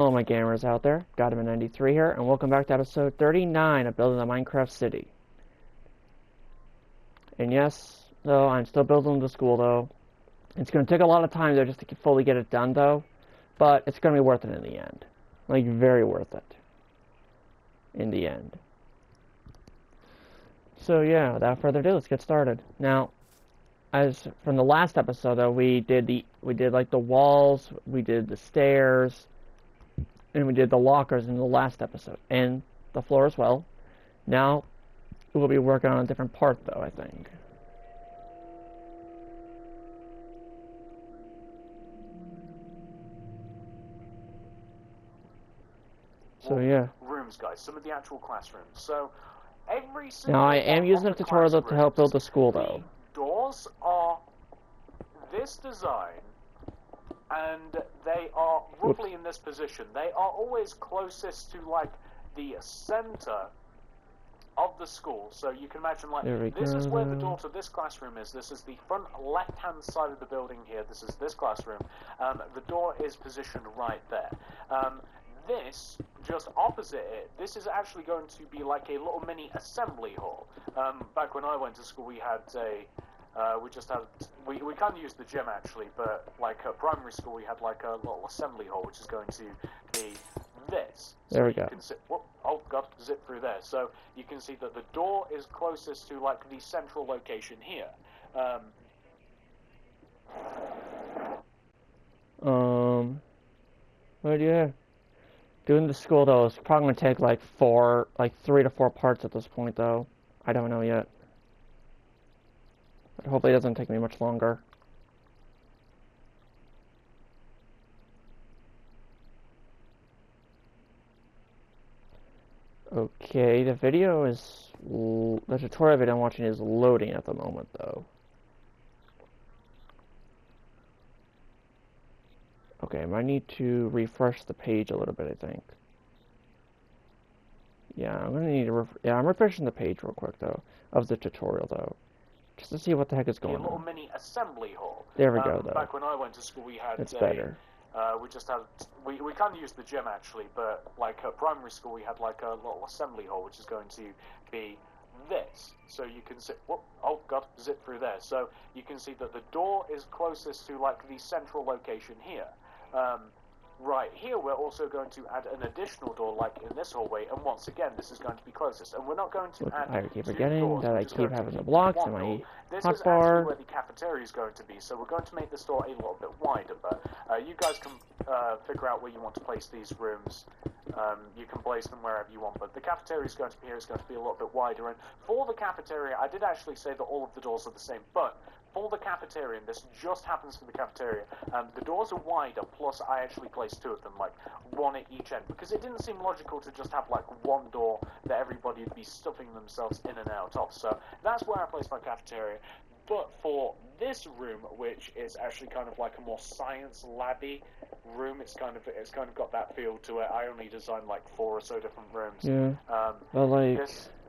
Hello my gamers out there, Godman93 here, and welcome back to episode 39 of Building the Minecraft City. And yes, though, I'm still building the school though. It's going to take a lot of time though just to fully get it done though, but it's going to be worth it in the end. Like, very worth it. In the end. So yeah, without further ado, let's get started. Now, as from the last episode though, we did like the walls, we did the stairs, and we did the lockers in the last episode, and the floor as well. Now, we'll be working on a different part, though, I think. So, yeah. Rooms, guys, some of the actual classrooms. So, every single Now, I am using a tutorial to help build the school, though. The doors are this design, and they are roughly in this position. They are always closest to, like, the center of the school. So you can imagine, like, this is where the door to this classroom is. This is the front left-hand side of the building here. This is this classroom. The door is positioned right there. This, just opposite it, this is actually going to be like a little mini assembly hall. Back when I went to school, we had we kind of used the gym actually, but like at primary school we had like a little assembly hall, which is going to be this. So there we go. Oh god, zip through there. So you can see that the door is closest to like the central location here. What do you have? Doing the school though is probably gonna take like 3 to 4 parts at this point though. I don't know yet. But hopefully it doesn't take me much longer. Okay, the tutorial video I'm watching is loading at the moment though. Okay, I might need to refresh the page a little bit, I think. Yeah, I'm gonna need to I'm refreshing the page real quick though, of the tutorial though. Just to see what the heck is going on. A little mini assembly hall. There we go though. Back when I went to school we had it's better. We kind of used the gym actually, but like at primary school we had like a little assembly hall, which is going to be this. So you can see, oh god, zip through there. So you can see that the door is closest to like the central location here. Right here, we're also going to add an additional door, like in this hallway, and once again, this is going to be closest. And we're not going to add I keep forgetting that I keep having the blocks in my hotbar. This is actually where the cafeteria is going to be, so we're going to make this door a little bit wider, but you guys can figure out where you want to place these rooms. You can place them wherever you want, but the cafeteria is going to be here, it's going to be a little bit wider. And for the cafeteria, I did actually say that all of the doors are the same, but for the cafeteria, and this just happens for the cafeteria, the doors are wider, plus I actually placed 2 of them, like one at each end, because it didn't seem logical to just have like one door that everybody would be stuffing themselves in and out of. So that's where I placed my cafeteria. But for this room, which is actually kind of like a more science labby room, it's kind of got that feel to it. I only designed like 4 or so different rooms. Yeah. Well, like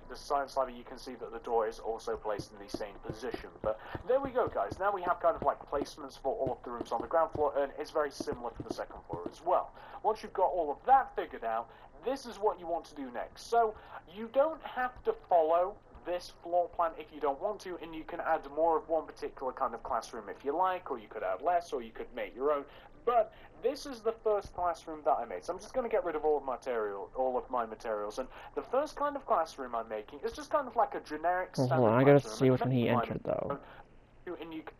the science lab, you can see that the door is also placed in the same position. But there we go, guys. Now we have kind of like placements for all of the rooms on the ground floor, and it's very similar for the second floor as well. Once you've got all of that figured out, this is what you want to do next. So you don't have to follow this floor plan if you don't want to, and you can add more of one particular kind of classroom if you like, or you could add less, or you could make your own. But this is the first classroom that I made, so I'm just going to get rid of all of my materials, and the first kind of classroom I'm making is just kind of like a generic standard hold on, I gotta see which one he entered though. And you can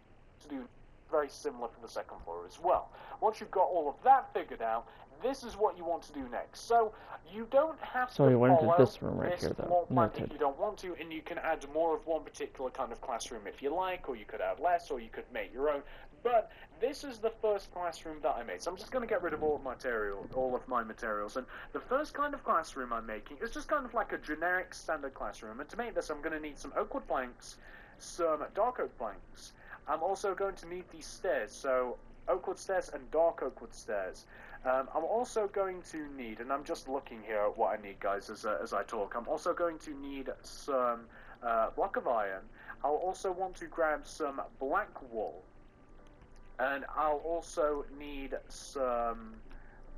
do very similar for the second floor as well. Once you've got all of that figured out, this is what you want to do next. So you don't have to follow this room right here, though. If you don't want to, and you can add more of one particular kind of classroom if you like, or you could add less, or you could make your own. But this is the first classroom that I made, so I'm just going to get rid of all of my materials. And the first kind of classroom I'm making is just kind of like a generic standard classroom. And to make this, I'm going to need some oak wood planks, some dark oak planks. I'm also going to need these stairs, so oak wood stairs and dark oak wood stairs. I'm also going to need, and I'm just looking here at what I need, guys, as I talk. I'm also going to need some block of iron. I'll also want to grab some black wool. And I'll also need some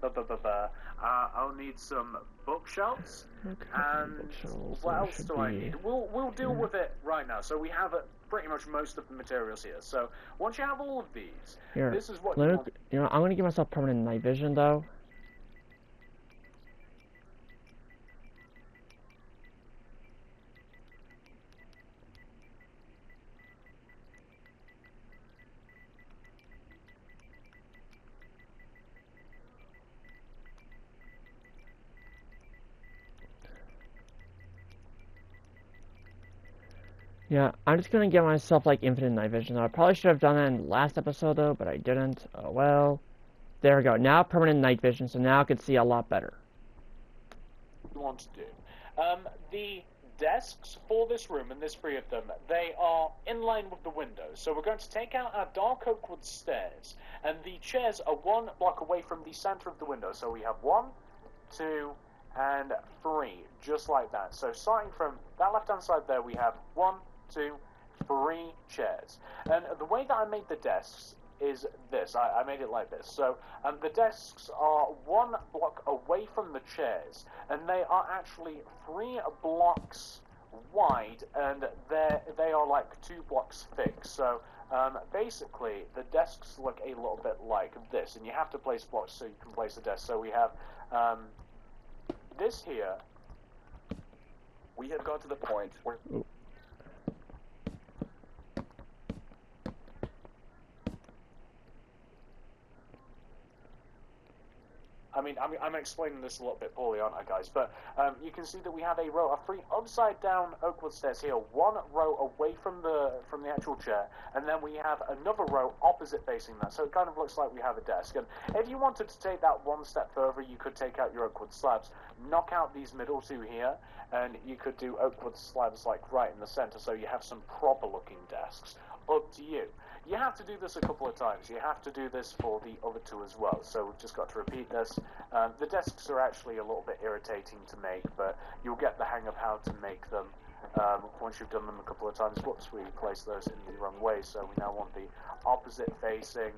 I'll need some bookshelves. Okay, And bookshelves, what there else should do I be. need? We'll deal with it right now. So we have pretty much most of the materials here. So once you have all of these, Here, this is what let you me, want. you know, I'm gonna give myself permanent night vision though. Yeah, I'm just gonna give myself like infinite night vision. I probably should have done that in the last episode though, but I didn't. Oh well. There we go. Now permanent night vision, so now I can see a lot better. You want to do. The desks for this room, and there's 3 of them, they are in line with the windows. So we're going to take out our dark oak wood stairs, and the chairs are 1 block away from the center of the window. So we have 1, 2, and 3, just like that. So starting from that left-hand side there, we have 1, 2, 3 chairs. And the way that I made the desks is this. I made it like this. So the desks are 1 block away from the chairs, and they are actually 3 blocks wide, and they are like 2 blocks thick. So basically, the desks look a little bit like this, and you have to place blocks so you can place the desk. So we have this here. We have got to the point where... I'm explaining this a little bit poorly, aren't I, guys? But you can see that we have a row of 3 upside-down oak wood stairs here, 1 row away from the actual chair, and then we have another row opposite facing that. So it kind of looks like we have a desk. And if you wanted to take that 1 step further, you could take out your oak wood slabs, knock out these middle 2 here, and you could do oak wood slabs like right in the center, so you have some proper-looking desks. Up to you. You have to do this a couple of times. You have to do this for the other 2 as well. So we've just got to repeat this. The desks are actually a little bit irritating to make, but you'll get the hang of how to make them once you've done them a couple of times. Whoops, we placed those in the wrong way. So we now want the opposite facing.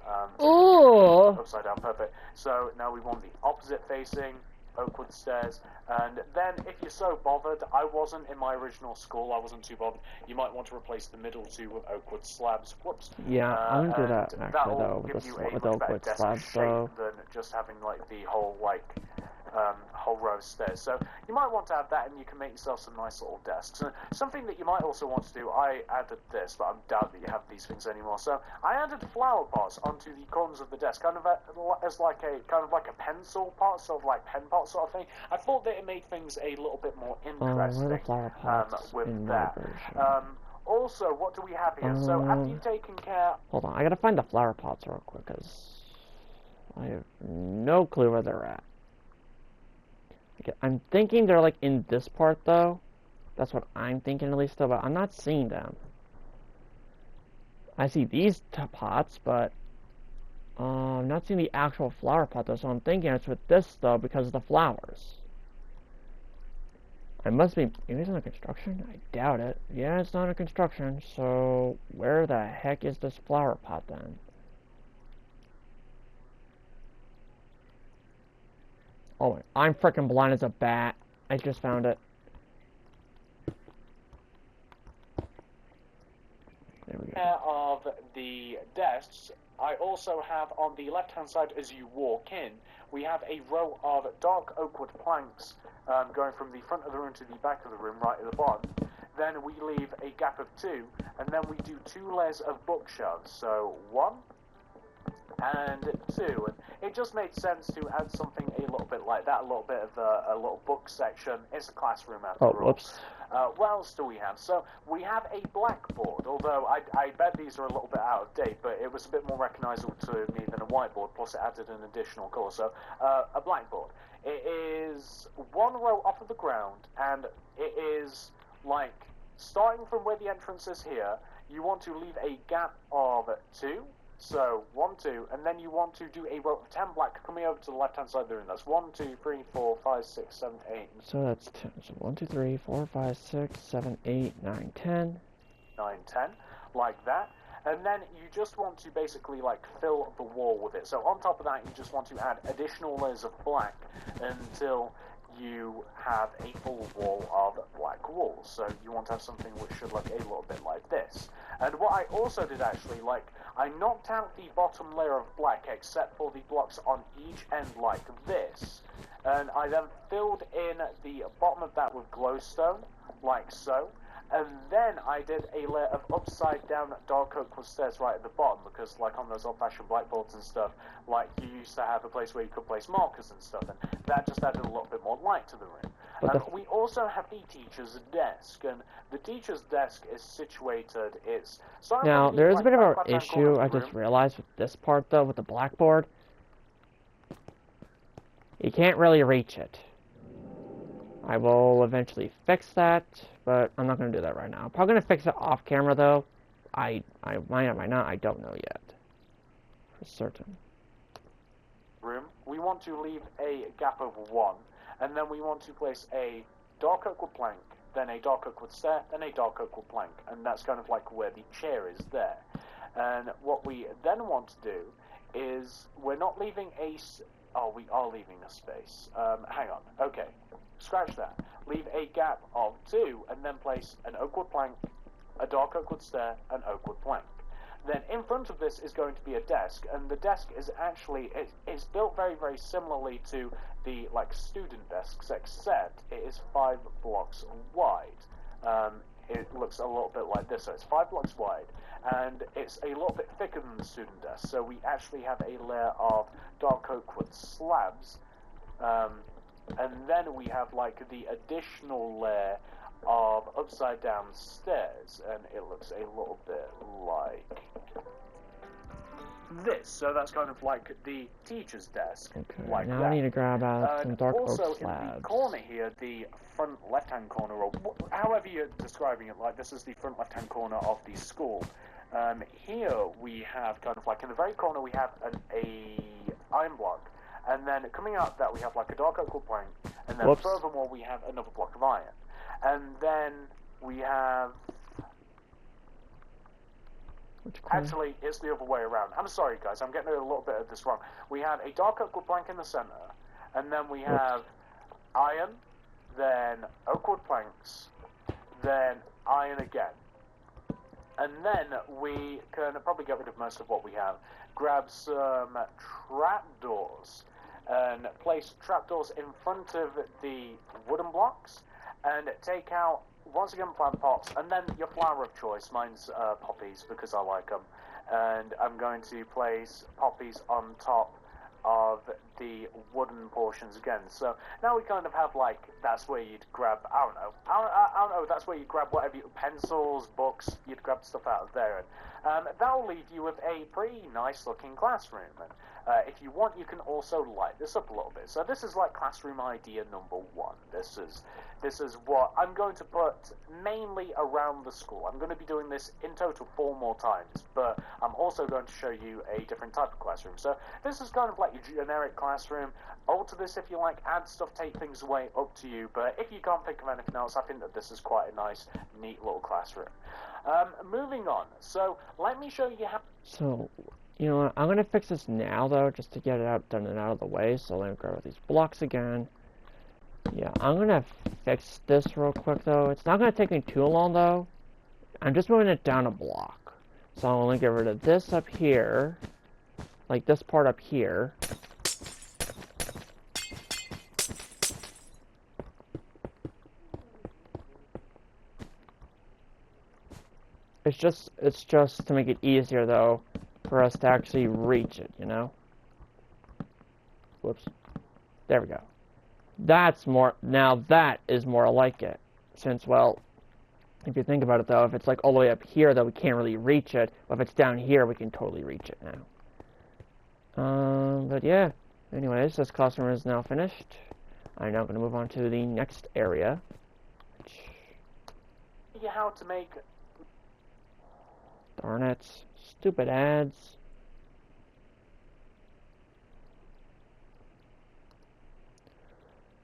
Upside down, perfect. So now we want the opposite facing oak wood stairs, and then if you're so bothered, I wasn't in my original school, I wasn't too bothered, you might want to replace the middle 2 with oak wood slabs. Whoops. Yeah, I'm gonna do that actually though, give with you the oak wood slabs though. than just having like the whole whole row of stairs. So you might want to add that, and you can make yourself some nice little desks. And something that you might also want to do, I added this, but I doubt that you have these things anymore. So I added flower pots onto the corners of the desk, kind of as like a pencil pot, sort of like pen pot sort of thing. I thought that it made things a little bit more interesting where are the flower pots with in that. my version? Also, what do we have here? So after you've taken care... Hold on, I gotta find the flower pots real quick, because I have no clue where they're at. Okay, I'm thinking they're like in this part though. That's what I'm thinking at least though, but I'm not seeing them. I see these pots, but I'm not seeing the actual flower pot though, so I'm thinking it's with this though because of the flowers. It must be, maybe it's under construction? I doubt it. Yeah, it's not under construction, so where the heck is this flower pot then? Oh, I'm freaking blind as a bat. I just found it. There we go. Of the desks, I also have on the left-hand side as you walk in, we have a row of dark oak wood planks going from the front of the room to the back of the room, right at the bottom. Then we leave a gap of 2, and then we do 2 layers of bookshelves. So 1 and 2, and it just made sense to add something a little bit like that, a little bit of a little book section. It's a classroom after all. Whoops. What else do we have? So we have a blackboard, although I bet these are a little bit out of date, but it was a bit more recognizable to me than a whiteboard, plus it added an additional color. So a blackboard. It is 1 row off of the ground, and it is like starting from where the entrance is here, you want to leave a gap of 2. So 1, 2, and then you want to do a row of 10 black coming over to the left-hand side of the room. That's 1, 2, 3, 4, 5, 6, 7, 8. So that's 10. So 1, 2, 3, 4, 5, 6, 7, 8, 9, 10. 9, 10, like that. And then you just want to basically like fill the wall with it. So on top of that, you just want to add additional layers of black until you have a full wall of black walls. So you want to have something which should look a little bit like this. And what I also did actually, like, I knocked out the bottom layer of black except for the blocks on each end like this. And I then filled in the bottom of that with glowstone, like so. And then I did a layer of upside down dark oak with stairs right at the bottom, because like on those old fashioned blackboards and stuff, like you used to have a place where you could place markers and stuff, and that just added a little bit more light to the room. But We also have the teacher's desk, and the teacher's desk is situated, it's... Now, there is a bit of an issue I just realized with this part though, with the blackboard. You can't really reach it. I will eventually fix that, but I'm not going to do that right now. I'm probably going to fix it off camera, though. I might or might not. I don't know yet. For certain. Room. We want to leave a gap of 1, and then we want to place a dark oak wood plank, then a dark oak wood stair, then a dark oak wood plank, and that's kind of like where the chair is there. And what we then want to do is, we're not leaving a... Oh, we are leaving a space. Hang on. Okay. Scratch that. Leave a gap of 2, and then place an oak wood plank, a dark oak wood stair, an oak wood plank. Then in front of this is going to be a desk, and the desk is actually, it's built very, very similarly to the, like, student desks, except it is 5 blocks wide. It looks a little bit like this, so it's 5 blocks wide, and it's a little bit thicker than the student desk, so we actually have a layer of dark oak wood slabs, and then we have like the additional layer of upside down stairs, and it looks a little bit like this. So that's kind of like the teacher's desk. Okay, like now that. I need to grab out some dark oak Also, slabs. in the corner here, the front left-hand corner, or however you're describing it, like this is the front left-hand corner of the school. Here we have kind of like in the very corner we have a iron block. And then coming out of that, we have like a dark oak wood plank, and then furthermore, we have another block of iron. And then we have... Actually, it's the other way around. I'm sorry, guys, I'm getting a little bit of this wrong. We have a dark oak wood plank in the center, and then we have iron, then oak wood planks, then iron again. And then we can probably get rid of most of what we have. Grab some trapdoors and place trapdoors in front of the wooden blocks, and take out, once again, plant pots, and then your flower of choice. Mine's poppies, because I like them. And I'm going to place poppies on top of the wooden portions again. So now we kind of have like, that's where you'd grab, I don't know, that's where you grab whatever, pencils, books, you'd grab stuff out of there. And that'll leave you with a pretty nice looking classroom. And if you want, you can also light this up a little bit. So this is like classroom idea number 1. This is what I'm going to put mainly around the school. I'm going to be doing this in total 4 more times, but I'm also going to show you a different type of classroom. So this is kind of like your generic classroom. Alter this if you like, add stuff, take things away, up to you. But if you can't think of anything else, I think that this is quite a nice, neat little classroom. Moving on. So let me show you how... So, you know what, I'm going to fix this now, though, just to get it done and out of the way. So let me grab these blocks again. Yeah, I'm going to fix this real quick, though. It's not going to take me too long, though. I'm just moving it down a block. So I'm going to get rid of this up here. Like this part up here. It's just to make it easier, though, for us to actually reach it, you know? Whoops. There we go. That's more, now that is more like it. Since, well, if you think about it, though, if it's like all the way up here, though, we can't really reach it. But if it's down here, we can totally reach it now. But yeah. Anyways, this classroom is now finished. I'm now going to move on to the next area. How to make... Darn it. Stupid ads.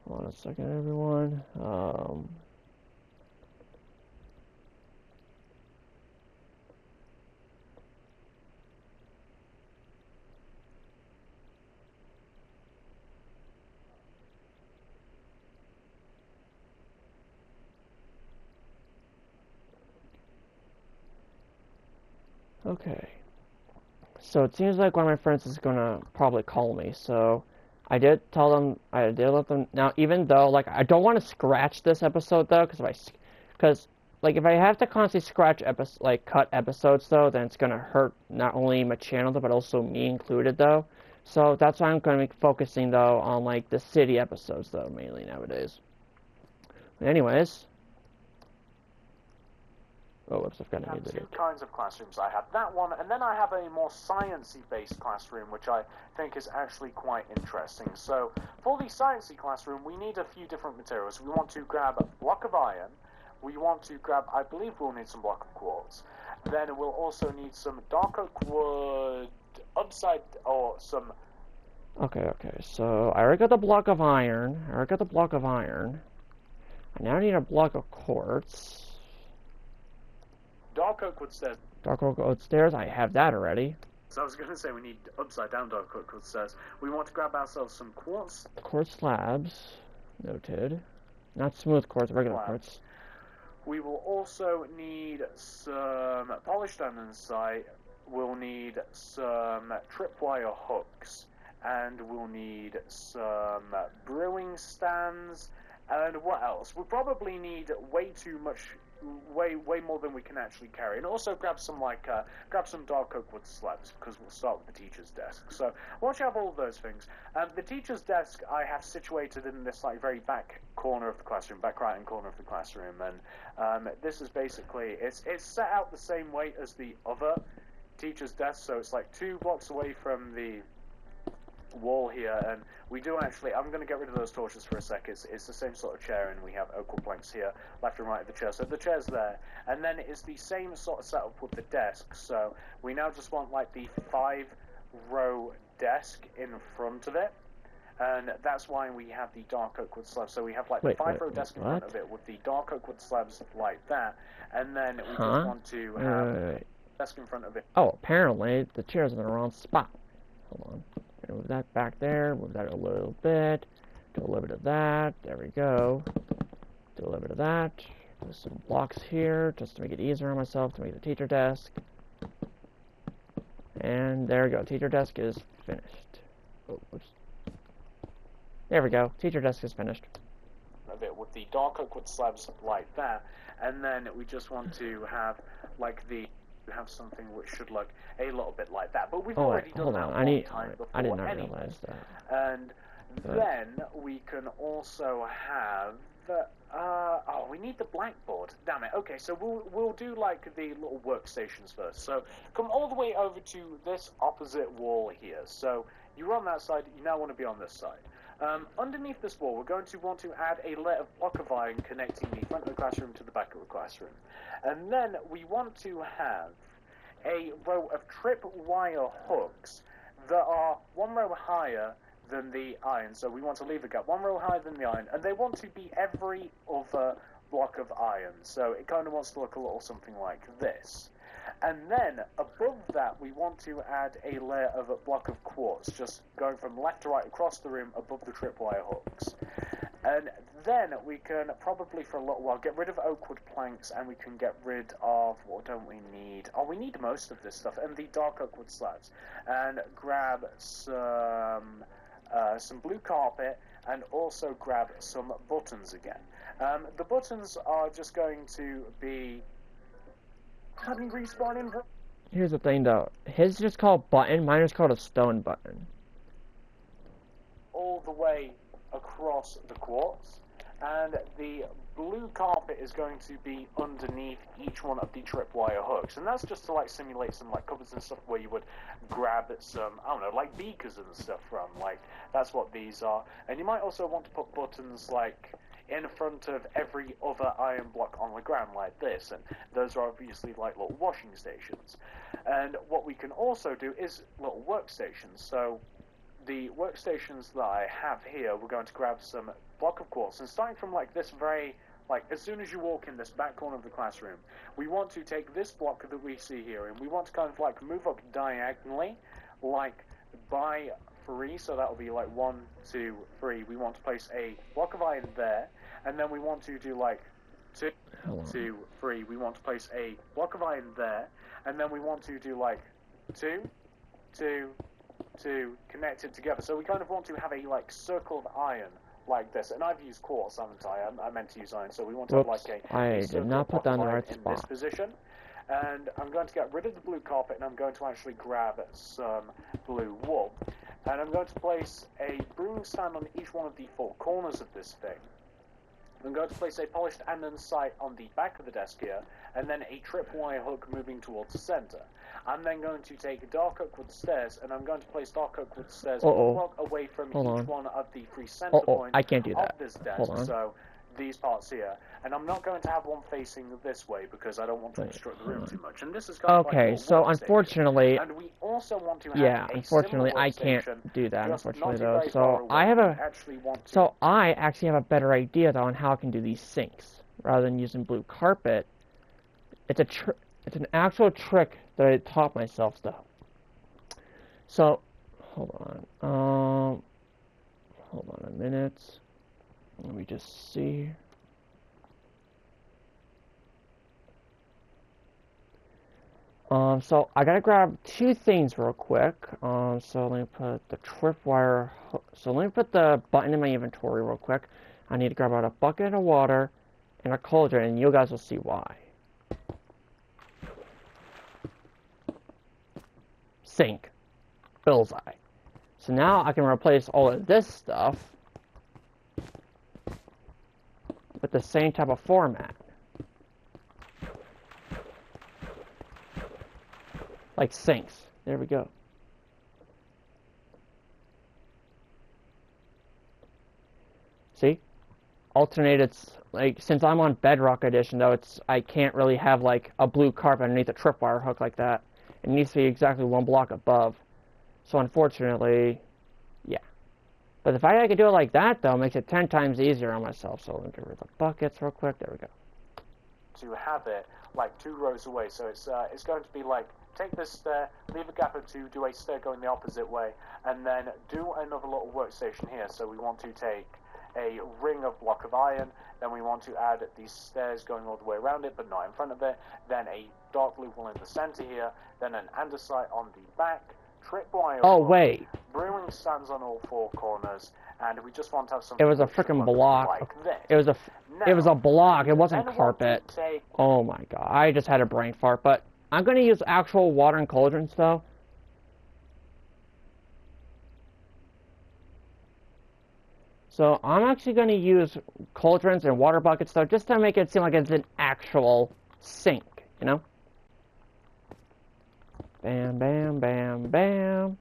Hold on a second, everyone. Okay. So it seems like one of my friends is gonna probably call me, so I did tell them, I did let them, now even though, like, I don't want to scratch this episode, though, because, like, if I have to constantly scratch cut episodes, though, then it's gonna hurt not only my channel, but also me included, though. So that's why I'm gonna be focusing, though, on, like, the city episodes, though, mainly nowadays. Anyways. Oh, whoops, I've got to I have mute two it. kinds of classrooms. I have that one, and then I have a more sciencey based classroom, which I think is actually quite interesting. So, for the sciencey classroom, we need a few different materials. We want to grab a block of iron. We want to grab, I believe we'll need some block of quartz. Then we'll also need some dark oak wood, or some... Okay, so I already got the block of iron. I now need a block of quartz. Dark oak wood stairs. Dark oak wood stairs, I have that already. So I was going to say we need upside down dark oak wood stairs. We want to grab ourselves some quartz. Quartz slabs, noted. Not smooth quartz, regular quartz. We will also need some polished andesite. We'll need some tripwire hooks, and we'll need some brewing stands. And what else? We'll probably need way more than we can actually carry. And also grab some dark oak wood slabs, because we'll start with the teacher's desk. So once you have all of those things, the teacher's desk I have situated in this like very back corner of the classroom, back right hand corner of the classroom, and this is basically it's set out the same way as the other teacher's desk, so it's like 2 blocks away from the wall here, and we do actually, I'm going to get rid of those torches for a sec. It's the same sort of chair, and we have oak wood planks here, left and right of the chair, so the chair's there, and then it's the same sort of setup with the desk, so we now just want like the 5-row desk in front of it, and that's why we have the dark oak wood slabs. So we have like the 5-row desk in front of it with the dark oak wood slabs like that, and then we just want to have a desk in front of it. Oh, apparently the chair's in the wrong spot. Hold on. Move that back there, move that a little bit, do a little bit of that, there we go, do a little bit of that, put some blocks here, just to make it easier on myself, to make the teacher desk, and there we go, teacher desk is finished. Oh, oops. There we go, teacher desk is finished. A bit with the dark oak wood slabs like that, and then we just want to have like have something which should look a little bit like that, but we've already done that one time before. I did not realize that. And then we can also have oh, we need the blackboard. Damn it. Okay, so we'll do like the little workstations first. So come all the way over to this opposite wall here. So you're on that side. You now want to be on this side. Underneath this wall, we're going to want to add a layer of block of iron connecting the front of the classroom to the back of the classroom. And then we want to have a row of tripwire hooks that are 1 row higher than the iron. So we want to leave a gap 1 row higher than the iron, and they want to be every other block of iron. So it kind of wants to look a little something like this. And then above that, we want to add a layer of a block of quartz, just going from left to right across the room above the tripwire hooks. And then we can probably for a little while get rid of oak wood planks, and we can get rid of, what don't we need? Oh, we need most of this stuff, and the dark oak wood slabs. And grab some blue carpet, and also grab some buttons again. The buttons are just going to be... Here's the thing though, his is just called button, mine is called a stone button. All the way across the quartz, and the blue carpet is going to be underneath each one of the tripwire hooks, and that's just to like simulate some like cupboards and stuff where you would grab some, I don't know, like beakers and stuff from, like that's what these are. And you might also want to put buttons like in front of every other iron block on the ground like this, and those are obviously like little washing stations. And what we can also do is little workstations. So the workstations that I have here, we're going to grab some block of quartz, and starting from like this very, like as soon as you walk in this back corner of the classroom, we want to take this block that we see here, and we want to kind of like move up diagonally, like by 3, so that will be like 1, 2, 3. We want to place a block of iron there, and then we want to do like 2, Hold on. 2, 3. We want to place a block of iron there, and then we want to do like 2, 2, 2, connected together. So we kind of want to have a like circle of iron like this. And I've used quartz, haven't I? I meant to use iron. So we want to have like I did not put that in the right in spot. this position. And I'm going to get rid of the blue carpet, and I'm going to actually grab some blue wool. And I'm going to place a brewing stand on each one of the 4 corners of this thing. I'm going to place a polished andesite on the back of the desk here, and then a tripwire hook moving towards the center. I'm then going to take dark oak wood stairs, and I'm going to place dark oak wood stairs one block away from each one of the 3 center points I can't do that. of this desk. So these parts here, and I'm not going to have one facing this way because I don't want to obstruct the room too much. And this is kind of okay. like So unfortunately, and we also want to have unfortunately, I can't do that. Unfortunately, though, so I actually have a better idea though on how I can do these sinks rather than using blue carpet. It's an actual trick that I taught myself though. So hold on a minute. Let me just see. So I gotta grab 2 things real quick. So let me put the tripwire. So let me put the button in my inventory real quick. I need to grab out a bucket of water and a cauldron, and you guys will see why. Sink. Bullseye. So now I can replace all of this stuff with the same type of format. Like sinks. There we go. See? Alternated, like, since I'm on Bedrock Edition, though, I can't really have, like, a blue carpet underneath a tripwire hook like that. It needs to be exactly 1 block above. So, unfortunately, yeah. But if I could do it like that, though, it makes it 10 times easier on myself. So, let me get rid of the buckets real quick. There we go. To have it, like, 2 rows away. So, it's going to be, like, take this stair, leave a gap of 2, do a stair going the opposite way, and then do another little workstation here. So, we want to take a ring of block of iron, then we want to add these stairs going all the way around it, but not in front of it, then a dark blue wool in the center here, then an andesite on the back, tripwire. Oh, wait. Brewing stands on all 4 corners, and we just want to have something. It was a freaking block. Like this. It was a block. It wasn't Then carpet. Oh my god. I just had a brain fart, but I'm going to use actual water and cauldrons, though. So I'm actually going to use cauldrons and water buckets, though, just to make it seem like it's an actual sink, you know? Bam, bam, bam, bam.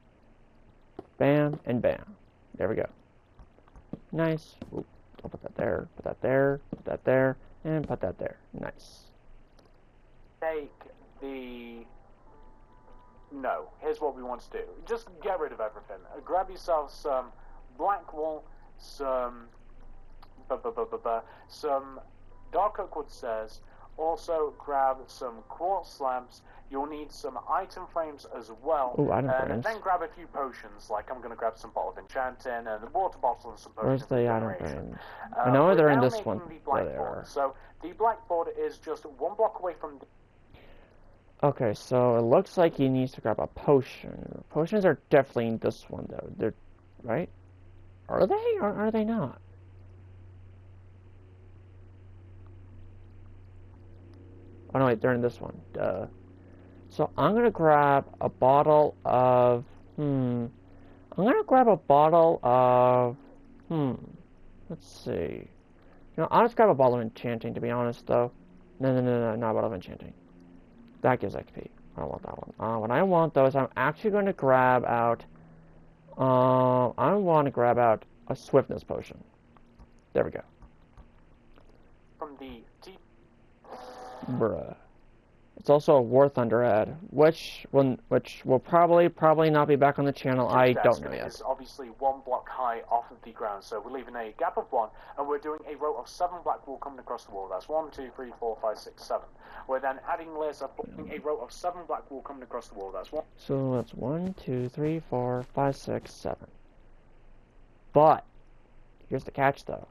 Bam, and bam. There we go. Nice. Ooh, I'll put that there, put that there, put that there, and put that there. Nice. Take the... No, here's what we want to do. Just get rid of everything. Grab yourself some black wool, some dark oak wood stairs. Also grab some quartz lamps. You'll need some item frames as well. Ooh, item and frames. then grab a few potions. Like I'm going to grab some bottle of enchanting and a water bottle and some potions. Where's the item frames? I know they're in this one. There they are. So the blackboard is just 1 block away from the... Okay, so it looks like he needs to grab a potion. Potions are definitely in this one, though. They're... right? Are they, or are they not? Oh, no, wait, they're in this one. Duh. So I'm going to grab a bottle of... I'm going to grab a bottle of... Let's see. You know, I'll just grab a bottle of enchanting, to be honest, though. No, not a bottle of enchanting. That gives XP. I don't want that one. What I want, though, is I'm actually going to grab out... I want to grab out a swiftness potion. There we go. From the deep... Bruh. It's also a War Thunder ad, which will probably not be back on the channel. I don't know yet. It's obviously 1 block high off of the ground, so we're leaving a gap of 1, and we're doing a row of 7 black wool coming across the wall. That's 1, 2, 3, 4, 5, 6, 7. We're then adding layers of a row of 7 black wool coming across the wall. That's 1. So that's 1, 2, 3, 4, 5, 6, 7. But here's the catch, though.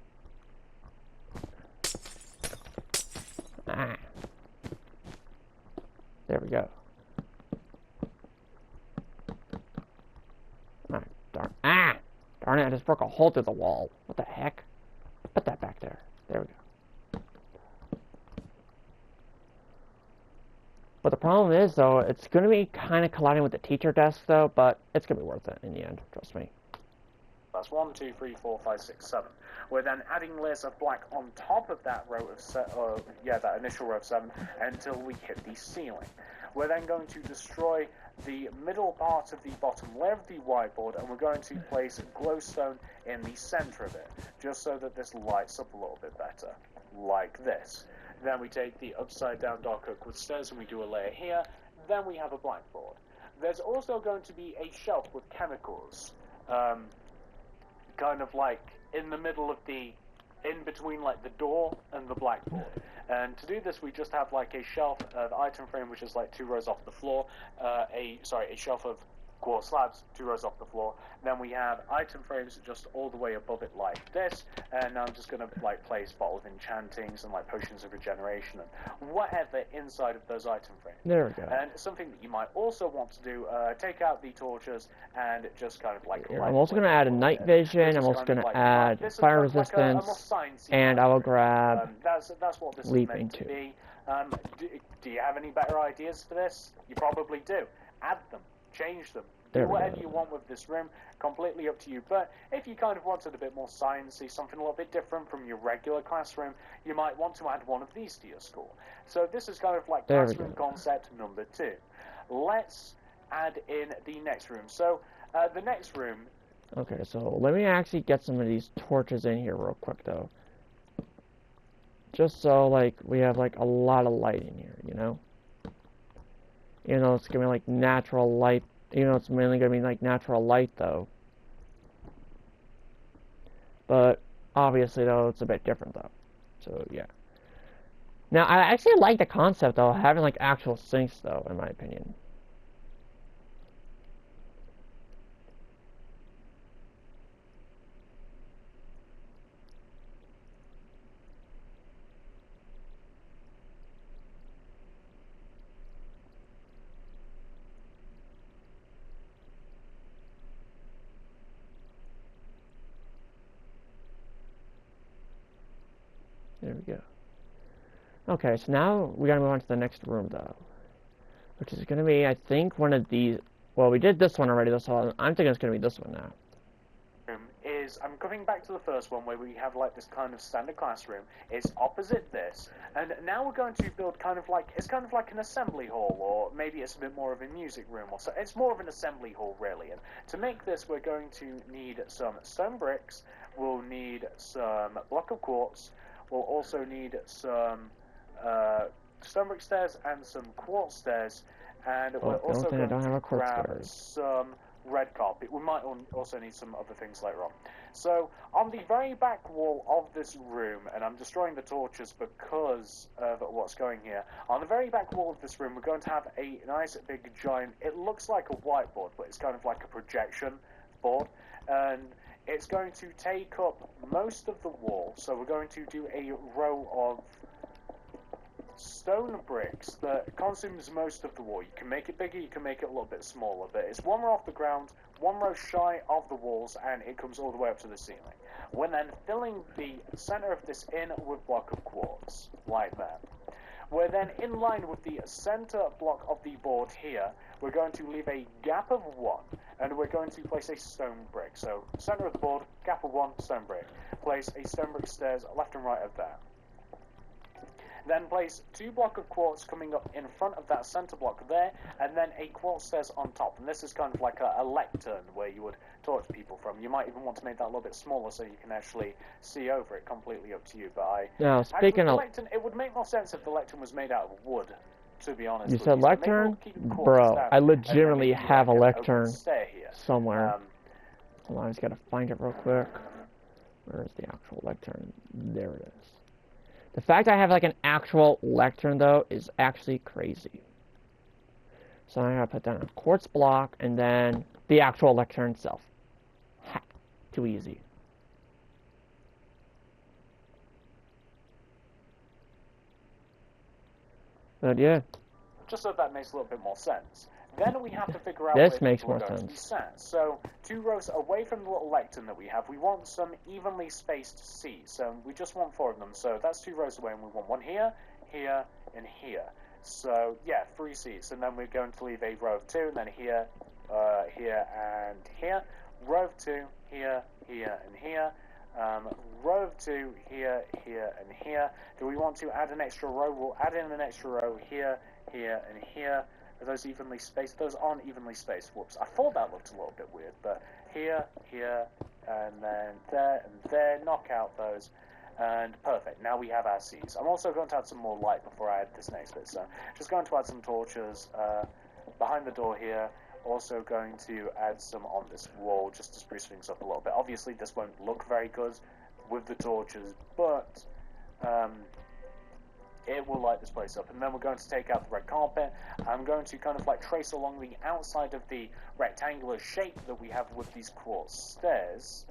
Ah. There we go. Ah, darn. Ah! Darn it, I just broke a hole through the wall. What the heck? Put that back there. There we go. But the problem is, though, it's going to be kind of colliding with the teacher desk, though, but it's going to be worth it in the end, trust me. That's 1, 2, 3, 4, 5, 6, 7. We're then adding layers of black on top of that row of that initial row of 7 until we hit the ceiling. We're then going to destroy the middle part of the bottom layer of the whiteboard, and we're going to place glowstone in the center of it, just so that this lights up a little bit better, like this. Then we take the upside down dark oak wood stairs and we do a layer here. Then we have a blackboard. There's also going to be a shelf with chemicals, kind of like in the middle of in between like the door and the blackboard. And to do this, we just have like a shelf, the item frame, which is like 2 rows off the floor, a shelf of quartz slabs, 2 rows off the floor. Then we have item frames just all the way above it like this, and I'm just going to like place bottles of enchantings and like potions of regeneration and whatever inside of those item frames. There we go. And something that you might also want to do, take out the torches and just kind of like... I'm also going to add a night vision, I'm also going to add fire resistance, and I will grab that's what this leaping is meant to be. Do you have any better ideas for this? You probably do. Add them. Change them. Do whatever you want with this room, completely up to you. But if you kind of wanted a bit more sciencey, something a little bit different from your regular classroom, you might want to add one of these to your school. So this is kind of like classroom concept number 2. Let's add in the next room. So the next room... Okay, so let me actually get some of these torches in here real quick, though. Just so, like, we have, like, a lot of light in here, you know? You know, it's gonna be like natural light. You know, it's mainly gonna be like natural light, though. But obviously, though, it's a bit different, though. So yeah. Now, I actually like the concept, though, of having like actual sinks, though, in my opinion. There we go. Okay, so now we gotta move on to the next room, though. Which is gonna be, I think, one of these... Well, we did this one already, so I'm thinking it's gonna be this one now. I'm coming back to the first one where we have like this kind of standard classroom. It's opposite this, and now we're going to build kind of like, it's kind of like an assembly hall, or maybe it's a bit more of a music room, or so. It's more of an assembly hall, really. And to make this, we're going to need some stone bricks, we'll need some block of quartz, we'll also need some stone brick stairs and some quartz stairs, and we're also going to grab some red carpet. We might also need some other things later on. So, on the very back wall of this room, and I'm destroying the torches because of what's going here, on the very back wall of this room, we're going to have a nice big giant, it looks like a whiteboard, but it's kind of like a projection board, and it's going to take up most of the wall. So we're going to do a row of stone bricks that consumes most of the wall. You can make it bigger, you can make it a little bit smaller, but it's 1 row off the ground, 1 row shy of the walls, and it comes all the way up to the ceiling. We're then filling the center of this in with block of quartz, like that. We're then in line with the center block of the board here. We're going to leave a gap of 1, and we're going to place a stone brick. So, center of the board, gap of 1, stone brick. Place a stone brick stairs left and right of that. Then place 2 block of quartz coming up in front of that center block there, and then a quartz stairs on top. And this is kind of like a lectern where you would torch people from. You might even want to make that a little bit smaller so you can actually see over it. Completely up to you. But now, speaking of lectern, it would make more sense if the lectern was made out of wood, to be honest. You said lectern? Bro, I legitimately have a lectern somewhere. Hold on, I just gotta find it real quick. Where is the actual lectern? There it is. The fact I have like an actual lectern, though, is actually crazy. So I'm gonna put down a quartz block and then the actual lectern itself. Ha! Too easy. But yeah, Just so that makes a little bit more sense. Then we have to figure out This where makes people are more going to be sense. sat. So 2 rows away from the little lectern that we have, we want some evenly spaced seats. So we just want 4 of them. So that's 2 rows away, and we want one here, here, and here. So yeah, 3 seats, and then we're going to leave a row of 2, and then here, here, and here. Row of 2, here, here, and here. Row of 2, here, here, and here. Do we want to add an extra row? We'll add in an extra row here, here, and here. Are those evenly spaced? Those aren't evenly spaced. Whoops. I thought that looked a little bit weird, but here, here, and then there, and there. Knock out those. And perfect. Now we have our seats. I'm also going to add some more light before I add this next bit. So just going to add some torches behind the door here. Also going to add some on this wall just to spruce things up a little bit. Obviously this won't look very good with the torches, but it will light this place up. And then we're going to take out the red carpet. I'm going to kind of like trace along the outside of the rectangular shape that we have with these quartz stairs.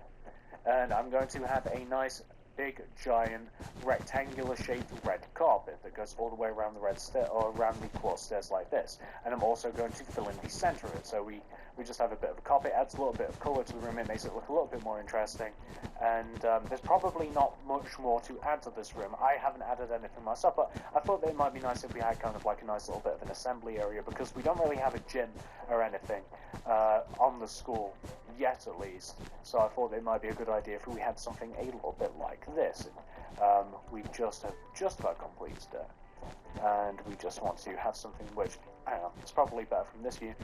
And I'm going to have a nice big giant rectangular shaped red carpet that goes all the way around the red stair or around the quartz stairs like this. And I'm also going to fill in the center of it. So we just have a bit of a carpet, adds a little bit of color to the room, it makes it look a little bit more interesting. And there's probably not much more to add to this room. I haven't added anything myself, but I thought that it might be nice if we had kind of like a nice little bit of an assembly area, because we don't really have a gym or anything on the school yet, at least. So I thought it might be a good idea if we had something a little bit like this. We just have just about completed it, and we just want to have something which, I don't know, it's probably better from this view.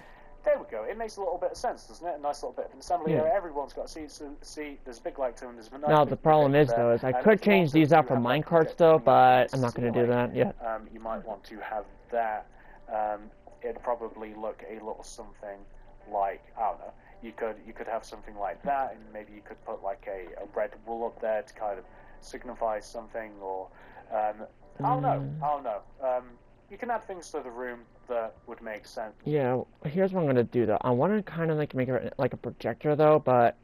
There we go. It makes a little bit of sense, doesn't it? A nice little bit of an assembly area. Everyone's got a seat. There's a big lectern. There's a nice now the problem is though is I could change these out for minecart still, but I'm not going to do that yet. You might want to have that. It'd probably look a little something like, I don't know. You could have something like that, and maybe you could put like a red wool up there to kind of signify something, or I don't know. You can add things to the room that would make sense. Yeah, here's what I'm gonna do though. I want to kind of like make it like a projector though, but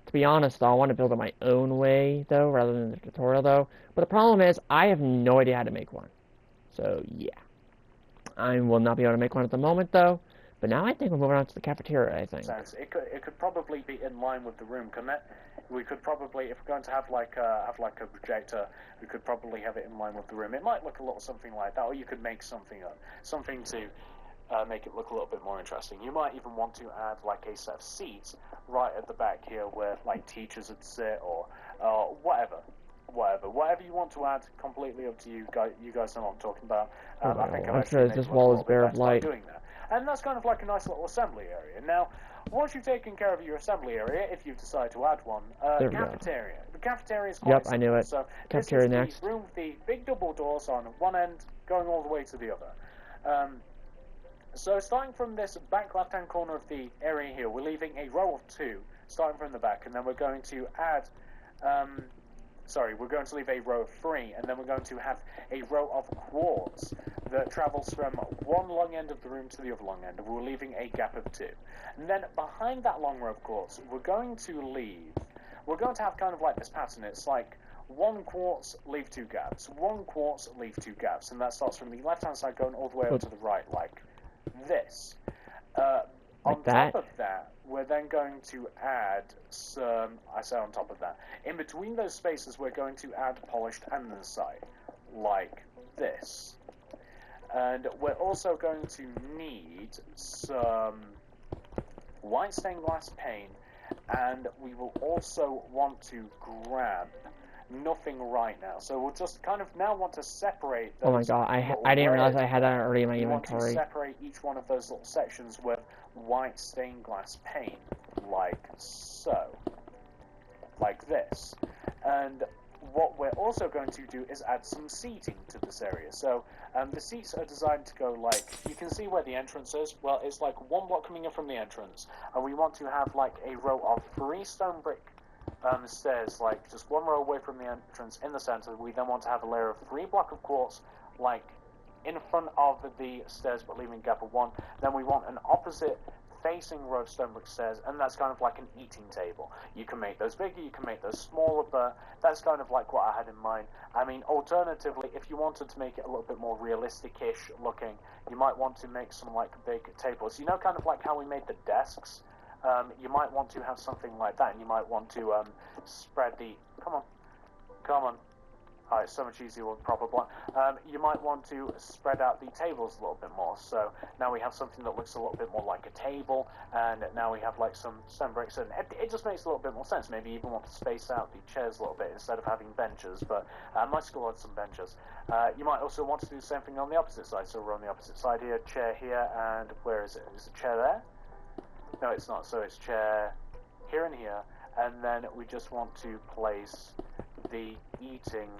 to be honest though, I want to build it my own way though, rather than the tutorial though. But the problem is, I have no idea how to make one. So yeah, I will not be able to make one at the moment though. But now I think we're moving on to the cafeteria, I think. It could probably be in line with the room, couldn't it? We could probably, if we're going to have like a projector, we could probably have it in line with the room. It might look a little something like that, or you could make something up, something to make it look a little bit more interesting. You might even want to add like a set of seats right at the back here, where like teachers would sit, or whatever you want to add. Completely up to you guys. You guys know what I'm talking about. I think I'm sure this wall is bare of light. Doing that. And that's kind of like a nice little assembly area. Now, once you've taken care of your assembly area, if you decide to add one, cafeteria. The cafeteria is quite simple. I knew it. So Cafeteria this is next. the room with the big double doors on one end, going all the way to the other. So starting from this back left-hand corner of the area here, we're leaving a row of 2, starting from the back, and then we're going to add... we're going to leave a row of 3, and then we're going to have a row of quartz that travels from one long end of the room to the other long end, and we're leaving a gap of 2. And then behind that long row of quartz, we're going to have kind of like this pattern. It's like 1 quartz, leave 2 gaps, 1 quartz, leave 2 gaps, and that starts from the left-hand side going all the way up to the right, like this. On top of that, we're then going to add some, I say on top of that, in between those spaces we're going to add polished andesite, like this. And we're also going to need some white stained glass pane, and we will also want to grab nothing right now. So we'll just kind of now want to separate those. Oh my god, I didn't realize I had that already in my inventory. Want to separate each one of those little sections with white stained glass pane, like so. Like this. And what we're also going to do is add some seating to this area. So the seats are designed to go like, you can see where the entrance is. Well, it's like 1 block coming in from the entrance, and we want to have like a row of 3 stone brick stairs, like just 1 row away from the entrance in the center. We then want to have a layer of 3 blocks of quartz, like in front of the stairs, but leaving a gap of 1. Then we want an opposite facing row of stone brick stairs, and that's kind of like an eating table. You can make those bigger, you can make those smaller, but that's kind of like what I had in mind. I mean, alternatively, if you wanted to make it a little bit more realistic-ish looking, you might want to make some like big tables. You know, kind of like how we made the desks? You might want to have something like that, and you might want to spread the... Come on. Oh, it's so much easier with proper block. You might want to spread out the tables a little bit more. So now we have something that looks a little bit more like a table, and now we have like some stone bricks, and it just makes a little bit more sense. Maybe you even want to space out the chairs a little bit instead of having benches, but my school had some benches. You might also want to do the same thing on the opposite side. So we're on the opposite side here, chair here, and where is it? Is the chair there? No, it's not. So it's chair here and here, and then we just want to place the eating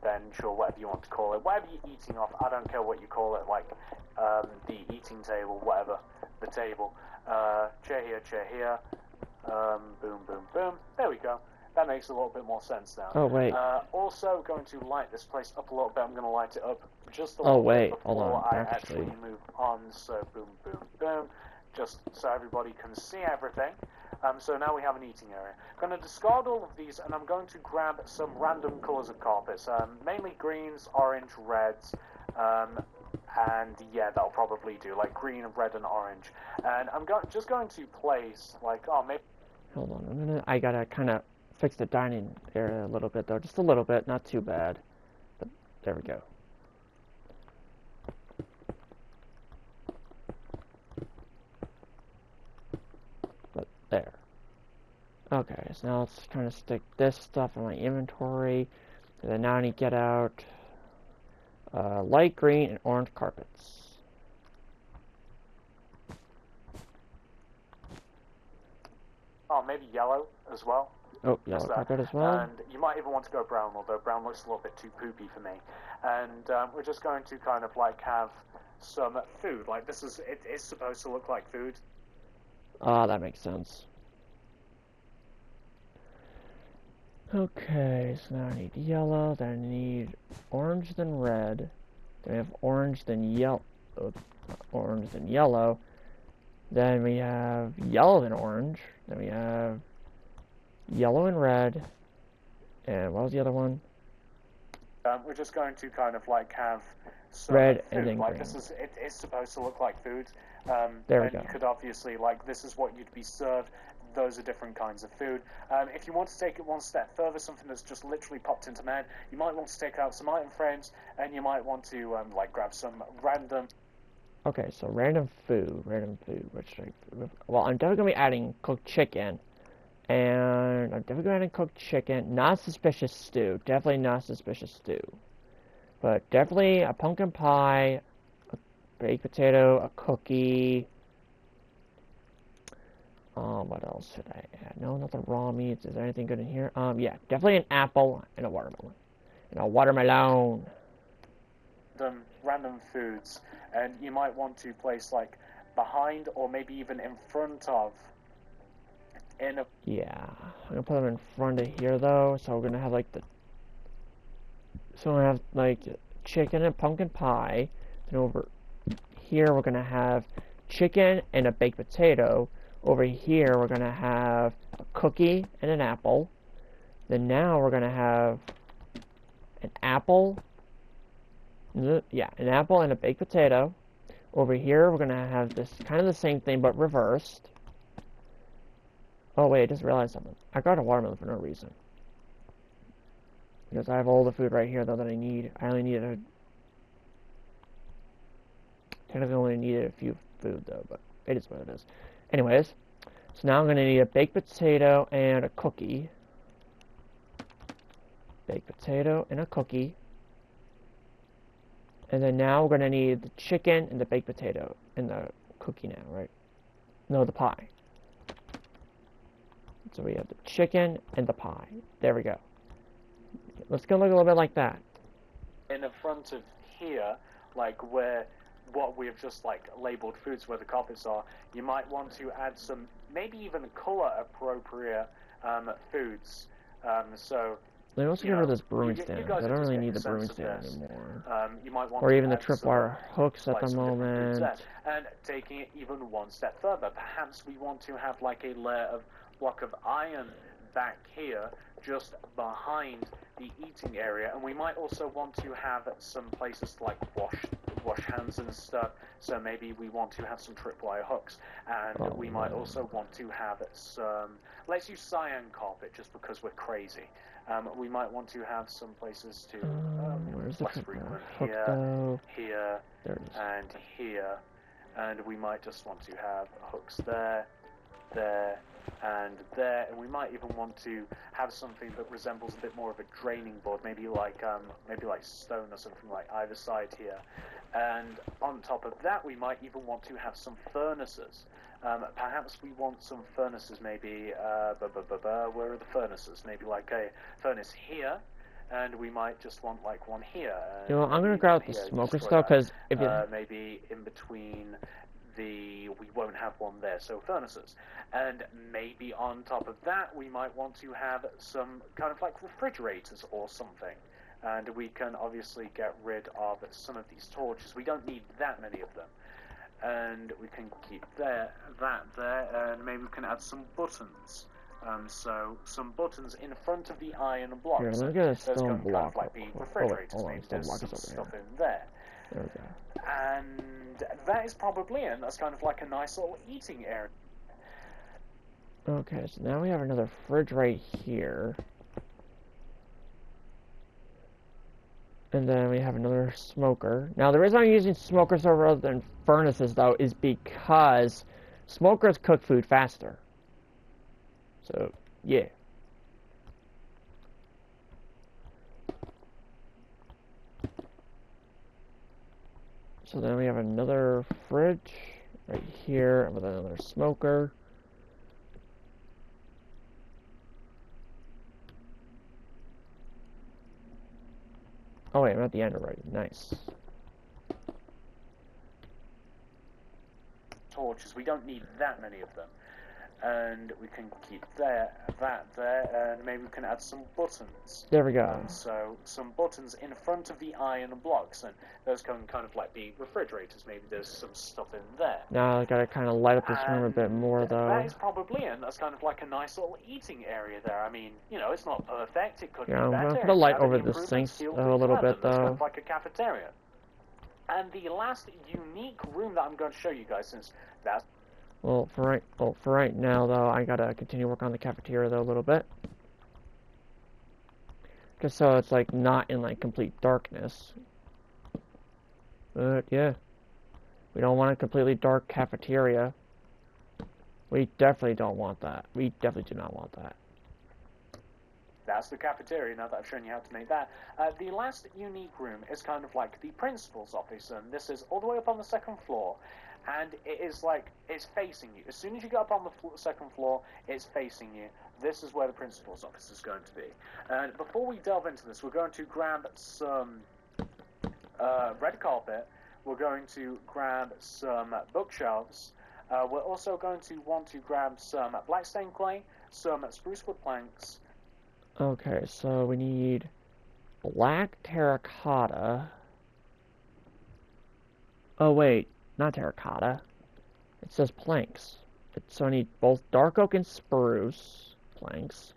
bench, or whatever you want to call it, whatever you're eating off. I don't care what you call it, like the eating table, whatever, the table. Chair here, boom, boom, boom. There we go. That makes a little bit more sense now. Oh, wait. Also, going to light this place up a little bit. I'm going to light it up just a little bit before I actually move on. So boom, boom, boom. Just so everybody can see everything. So now we have an eating area. I'm going to discard all of these, and I'm going to grab some random colours of carpets. Mainly greens, orange, reds, and yeah, that'll probably do, like green, red, and orange. And I'm just going to place, like, oh, maybe... Hold on a minute. I gotta kind of fix the dining area a little bit, though. Just a little bit, not too bad. But there we go. There. Okay, so now let's kind of stick this stuff in my inventory. And then now I need to get out light green and orange carpets. Oh, maybe yellow as well. Oh, yellow carpet as well. And you might even want to go brown, although brown looks a little bit too poopy for me. And we're just going to kind of like have some food. Like this is, it is supposed to look like food. Ah, that makes sense. Okay, so now I need yellow, then I need orange, then red. Then we have orange, then yellow. Orange, then yellow. Then we have yellow, then orange. Then we have yellow and red. And what was the other one? We're just going to kind of like have some red food. and then like green. This is, it is supposed to look like food. There we and go. You could obviously, like, this is what you'd be served. Those are different kinds of food. If you want to take it one step further, something that's just literally popped into my head, you might want to take out some item frames, and you might want to, like, grab some random... Okay, so random food, well, I'm definitely going to be adding cooked chicken, and I'm definitely going to add cooked chicken, not suspicious stew, definitely not suspicious stew, but definitely a pumpkin pie, a baked potato, a cookie. What else should I add? No, not the raw meats. Is there anything good in here? Yeah, definitely an apple and a watermelon. And a watermelon. Random foods, and you might want to place like behind or maybe even in front of. Yeah, I'm gonna put them in front of here though. So we're gonna have like so we're gonna have like chicken and pumpkin pie. And over here we're gonna have chicken and a baked potato. Over here we're gonna have a cookie and an apple. Then now we're gonna have an apple. Yeah, an apple and a baked potato. Over here, we're going to have this kind of the same thing, but reversed. Oh, wait, I just realized something. I got a watermelon for no reason. Because I have all the food right here, though, that I need. I only needed technically only needed a few food, though, but it is what it is. Anyways, so now I'm going to need a baked potato and a cookie. Baked potato and a cookie. And then now we're going to need the chicken and the baked potato and the cookie now, right? No, the pie. So we have the chicken and the pie. There we go. Let's go look a little bit like that. In the front of here, like where what we have just like labeled foods where the carpets are, you might want to add some, maybe even color appropriate foods. So They also you get rid of know, this brewing you stand. guys I are don't just really getting need the a brewing sense of stand this. anymore. You might want Or to even the add some, tripwire hooks at like the some different foods moment. there. And taking it even one step further, perhaps we want to have like a layer of block of iron back here, just behind the eating area, and we might also want to have some places to like wash hands and stuff. So maybe we want to have some tripwire hooks, and we might also want to have some. Let's use cyan carpet just because we're crazy. We might want to have some places to Where's the less tripwire frequent hook though? here, There it is. and here, and we might just want to have hooks there, and there, and we might even want to have something that resembles a bit more of a draining board, maybe like stone or something like either side here. And on top of that, we might even want to have some furnaces. Perhaps we want some furnaces, maybe, where are the furnaces? Maybe like a furnace here, and we might just want like one here. You know, I'm gonna grab the smoker stuff, because if you... maybe in between we won't have one there, so furnaces. And maybe on top of that, we might want to have some kind of like refrigerators or something. And we can obviously get rid of some of these torches. We don't need that many of them. And we can keep that there, and maybe we can add some buttons. So some buttons in front of the iron blocks. Here, let me get a Those stone can kind block. of like be Hold refrigerators. on, Maybe stone there's block some is over stuff here. in there. There we go. And that is probably it. That's kind of like a nice little eating area. Okay, so now we have another fridge right here. And then we have another smoker. Now, the reason I'm using smokers rather than furnaces, though, is because smokers cook food faster. So, yeah. So then we have another fridge right here with another smoker. Oh wait, I'm at the end already. Nice. Torches. We don't need that many of them. And we can keep that there, and maybe we can add some buttons. There we go. So some buttons in front of the iron blocks, and those can kind of like be refrigerators. Maybe there's some stuff in there. Now I gotta kind of light up this room a bit more, though. That is probably it. That's kind of like a nice little eating area there. I mean, you know, it's not perfect. It could be better. I'm gonna put a light over the sinks a little bit, That's kind though. of like a cafeteria. And the last unique room that I'm going to show you guys, since that's Well, for right now, though, I gotta continue work on the cafeteria, though, a little bit. Just so it's, like, not in, like, complete darkness. But, yeah. We don't want a completely dark cafeteria. We definitely don't want that. We definitely do not want that. That's the cafeteria, now that I've shown you how to make that. The last unique room is kind of like the principal's office, and this is all the way up on the second floor. And it is like, it's facing you. As soon as you get up on the second floor, it's facing you. This is where the principal's office is going to be. And before we delve into this, we're going to grab some red carpet. We're going to grab some bookshelves. We're also going to want to grab some black stained clay, some spruce wood planks. Okay, so we need black terracotta. Oh, wait. Not terracotta. It says planks. So I need both dark oak and spruce planks.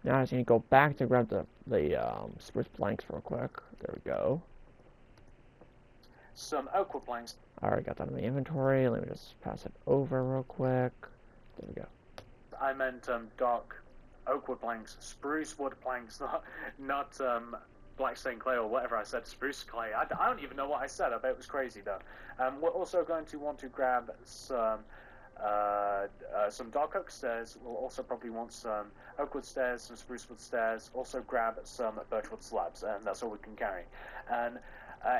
Now I just need to go back to grab the spruce planks real quick. There we go. Some oak wood planks. I already got that in the inventory. Let me just pass it over real quick. There we go. I meant dark oak wood planks, spruce wood planks, not black stained clay or whatever I said, spruce clay. I don't even know what I said. I bet it was crazy though. We're also going to want to grab some dark oak stairs. We'll also probably want some oak wood stairs, some spruce wood stairs. Also grab some birch wood slabs, and that's all we can carry. And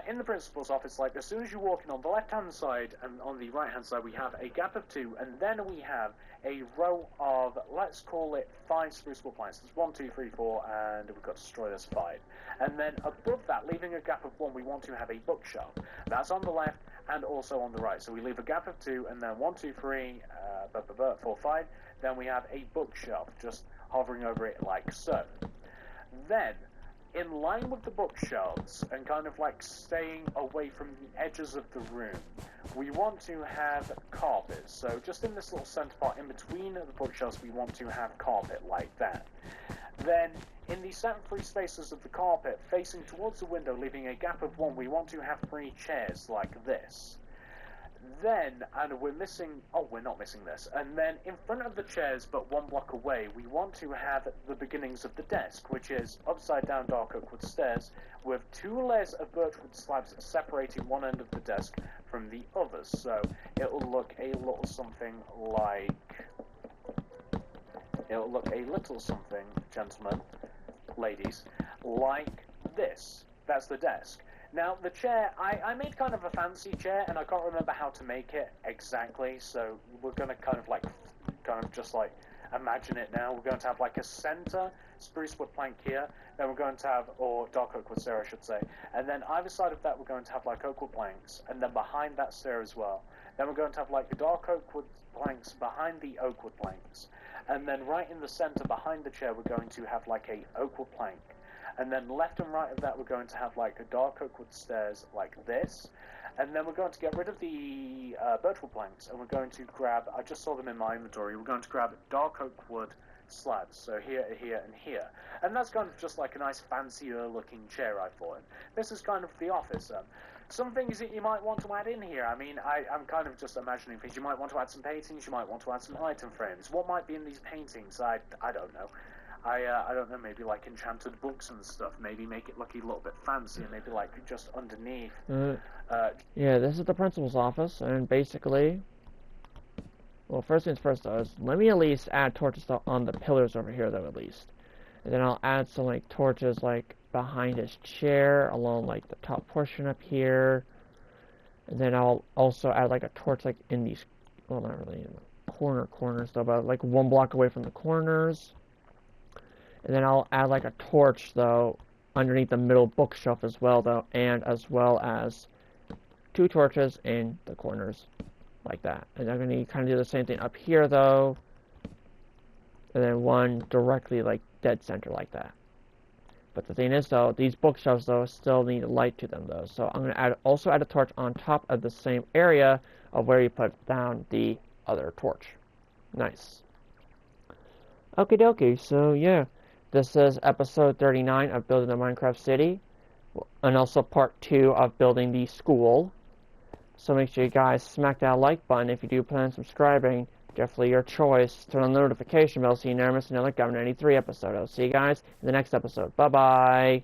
in the principal's office, like as soon as you walk in on the left-hand side and on the right-hand side, we have a gap of 2, and then we have a row of, let's call it 5 spruce wood planks. There's 1, 2, 3, 4, and we've got to destroy this 5. And then above that, leaving a gap of 1, we want to have a bookshelf. That's on the left and also on the right. So we leave a gap of 2, and then 1, 2, 3, 4, 5. Then we have a bookshelf just hovering over it like so. Then, in line with the bookshelves, and kind of like staying away from the edges of the room, we want to have carpet. So just in this little center part, in between the bookshelves, we want to have carpet like that. Then, in the center three spaces of the carpet, facing towards the window, leaving a gap of 1, we want to have 3 chairs like this. Then, and we're not missing this, and then in front of the chairs, but 1 block away, we want to have the beginnings of the desk, which is upside down dark oak wood stairs, with 2 layers of birchwood slabs separating one end of the desk from the others. So, it'll look a little something, gentlemen, ladies, like this. That's the desk. Now, the chair, I made kind of a fancy chair, and I can't remember how to make it exactly, so we're going to kind of just imagine it now. We're going to have like a center spruce wood plank here, then we're going to have, or dark oak wood stair I should say, and then either side of that we're going to have like oak wood planks, and then behind that stair as well. Then we're going to have like the dark oak wood planks behind the oak wood planks, and then right in the center behind the chair we're going to have like a oak wood plank. And then left and right of that, we're going to have like a dark oak wood stairs like this. And then we're going to get rid of the birchwood planks, and we're going to grab, I just saw them in my inventory, we're going to grab dark oak wood slabs. So here, here, and here. And that's kind of just like a nice fancier looking chair, I thought. This is kind of the office. Some things that you might want to add in here. I mean, I'm kind of just imagining things. You might want to add some paintings, you might want to add some item frames. What might be in these paintings? I don't know. I don't know, maybe like enchanted books and stuff. Maybe make it look a little bit fancy, and maybe like just underneath. Yeah, this is the principal's office, and basically, well, first things first though, is let me at least add torches on the pillars over here though, at least. And then I'll add some like torches like behind his chair, along like the top portion up here. And then I'll also add like a torch like in these, well, not really in the corners though, but like 1 block away from the corners. And then I'll add like a torch though underneath the middle bookshelf as well though, and as well as 2 torches in the corners like that. And I'm going to kind of do the same thing up here though, and then 1 directly like dead center like that. But the thing is though, these bookshelves though still need light to them though, so I'm going to also add a torch on top of the same area of where you put down the other torch. Nice. Okie dokie, so yeah. This is episode 39 of Building the Minecraft City, and also part 2 of building the school. So make sure you guys smack that like button if you do plan on subscribing. Definitely your choice. Turn on the notification bell so you never miss another Governor 93 episode. I'll see you guys in the next episode. Bye-bye.